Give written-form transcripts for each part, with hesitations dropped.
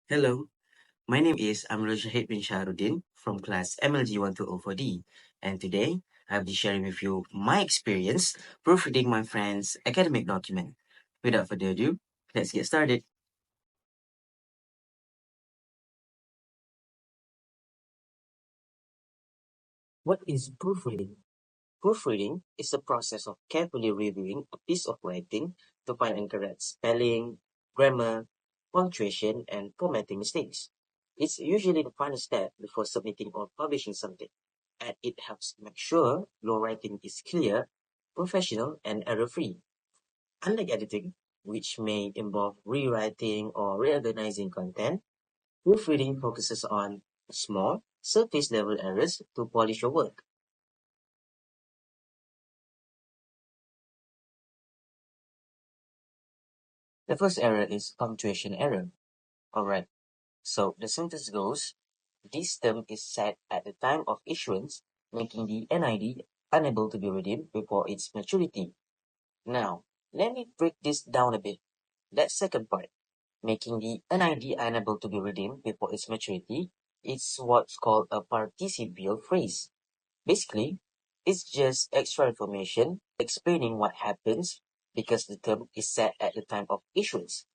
Hello, my name is Amirul Shahid bin Shaharuddin from class MLG1204D, and today I'll be sharing with you my experience proofreading my friend's academic document. Without further ado, let's get started. What is proofreading? Proofreading is the process of carefully reviewing a piece of writing to find incorrect spelling, grammar, punctuation, and formatting mistakes. It's usually the final step before submitting or publishing something, and it helps make sure your writing is clear, professional, and error-free. Unlike editing, which may involve rewriting or reorganizing content, proofreading focuses on small, surface-level errors to polish your work. The first error is punctuation error. Alright, so the sentence goes, this term is set at the time of issuance, making the NID unable to be redeemed before its maturity. Now, let me break this down a bit. That second part, making the NID unable to be redeemed before its maturity, is what's called a participial phrase. Basically, it's just extra information explaining what happens because the term is set at the time of issuance.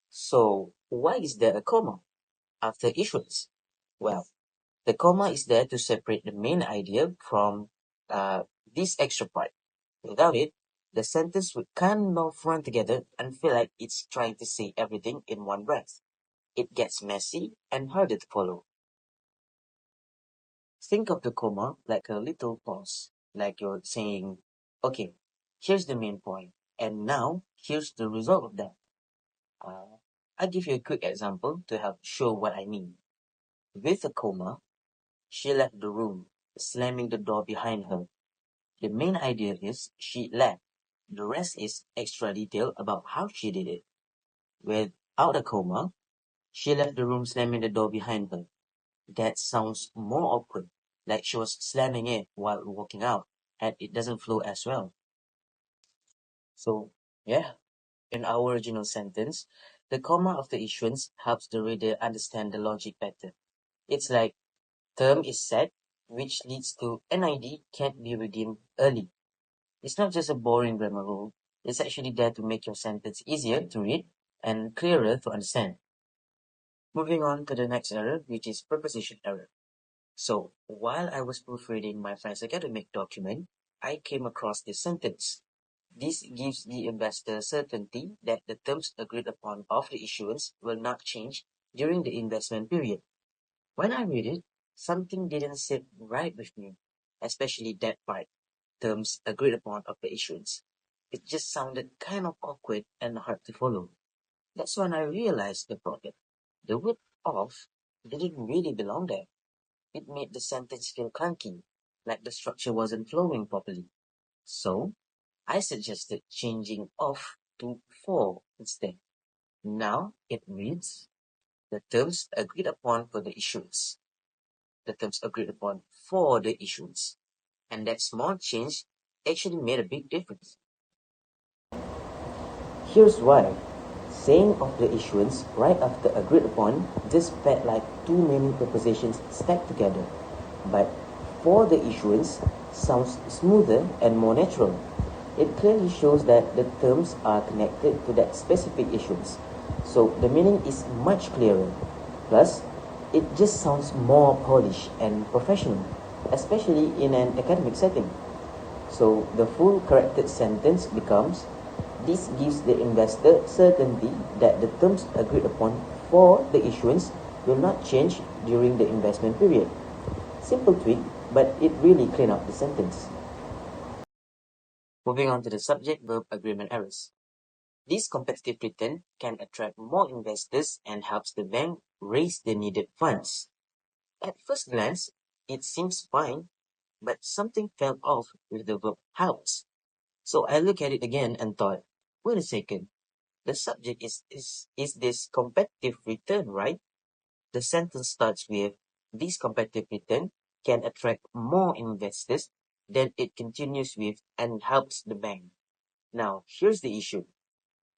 So, why is there a comma after issuance? Well, the comma is there to separate the main idea from this extra part. Without it, the sentence would kind of run together and feel like it's trying to say everything in one breath. It gets messy and harder to follow. Think of the comma like a little pause, like you're saying, okay, here's the main point, and now here's the result of that. Uh, I'll give you a quick example to help show what I mean. With a comma, she left the room, slamming the door behind her. The main idea is she left. The rest is extra detail about how she did it. Without a comma, she left the room slamming the door behind her. That sounds more awkward, like she was slamming it while walking out, and it doesn't flow as well. So, yeah, in our original sentence, the comma after issuance helps the reader understand the logic better. It's like term is set, which leads to NID can't be redeemed early. It's not just a boring grammar rule, it's actually there to make your sentence easier to read and clearer to understand. Moving on to the next error, which is preposition error. So, while I was proofreading my friend's academic document, I came across this sentence. This gives the investor certainty that the terms agreed upon of the issuance will not change during the investment period. When I read it, something didn't sit right with me, especially that part, terms agreed upon of the issuance. It just sounded kind of awkward and hard to follow. That's when I realized the problem. The word of didn't really belong there. It made the sentence feel clunky, like the structure wasn't flowing properly. So, I suggested changing off to for instead. Now it reads the terms agreed upon for the issuance. The terms agreed upon for the issuance. And that small change actually made a big difference. Here's why. Saying of the issuance right after agreed upon just felt like too many prepositions stacked together. But for the issuance sounds smoother and more natural. It clearly shows that the terms are connected to that specific issuance. So the meaning is much clearer. Plus, it just sounds more polished and professional, especially in an academic setting. So the full corrected sentence becomes, this gives the investor certainty that the terms agreed upon for the issuance will not change during the investment period. Simple tweak, but it really cleaned up the sentence. Moving on to the subject-verb agreement errors. This competitive return can attract more investors and helps the bank raise the needed funds. At first glance, it seems fine, but something fell off with the verb helps. So I looked at it again and thought, wait a second, the subject is this competitive return, right? The sentence starts with, this competitive return can attract more investors, then it continues with, and helps the bank. Now, here's the issue.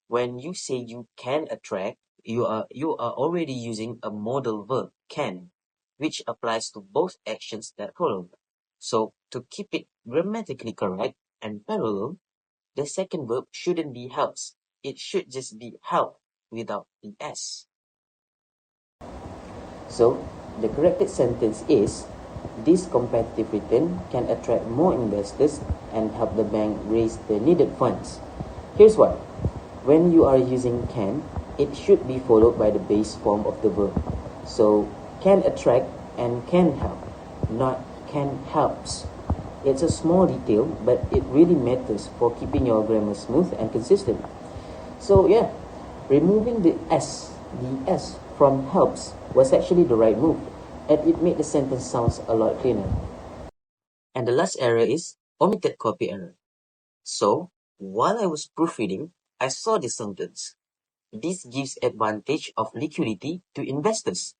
When you say you can attract, you are already using a modal verb, can, which applies to both actions that follow. So to keep it grammatically correct and parallel, the second verb shouldn't be helps. It should just be help without the S. So the corrected sentence is, this competitive return can attract more investors and help the bank raise the needed funds. Here's why. When you are using can, it should be followed by the base form of the verb. So can attract and can help, not can helps. It's a small detail, but it really matters for keeping your grammar smooth and consistent. So yeah, removing the S from helps was actually the right move, and it made the sentence sounds a lot cleaner. And the last error is omitted copy error. So while I was proofreading, I saw this sentence. This gives advantage of liquidity to investors.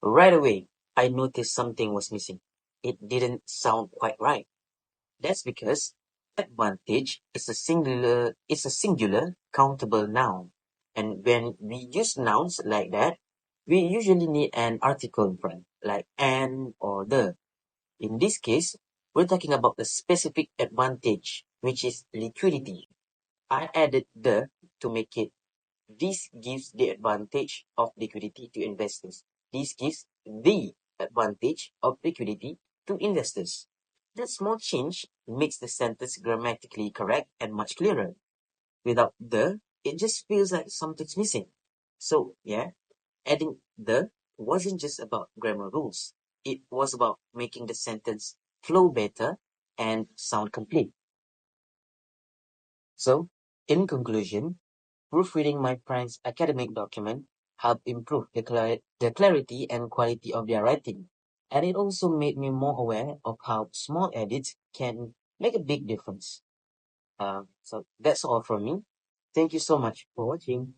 Right away, I noticed something was missing. It didn't sound quite right. That's because advantage is a singular countable noun. And when we use nouns like that, we usually need an article in front, like an or the. In this case, we're talking about the specific advantage, which is liquidity. I added the to make it, this gives the advantage of liquidity to investors. This gives the advantage of liquidity to investors. That small change makes the sentence grammatically correct and much clearer. Without the, it just feels like something's missing. So, yeah, adding the wasn't just about grammar rules. It was about making the sentence flow better and sound complete. So, in conclusion, proofreading my parents' academic document helped improve the clarity and quality of their writing. And it also made me more aware of how small edits can make a big difference. So that's all from me. Thank you so much for watching.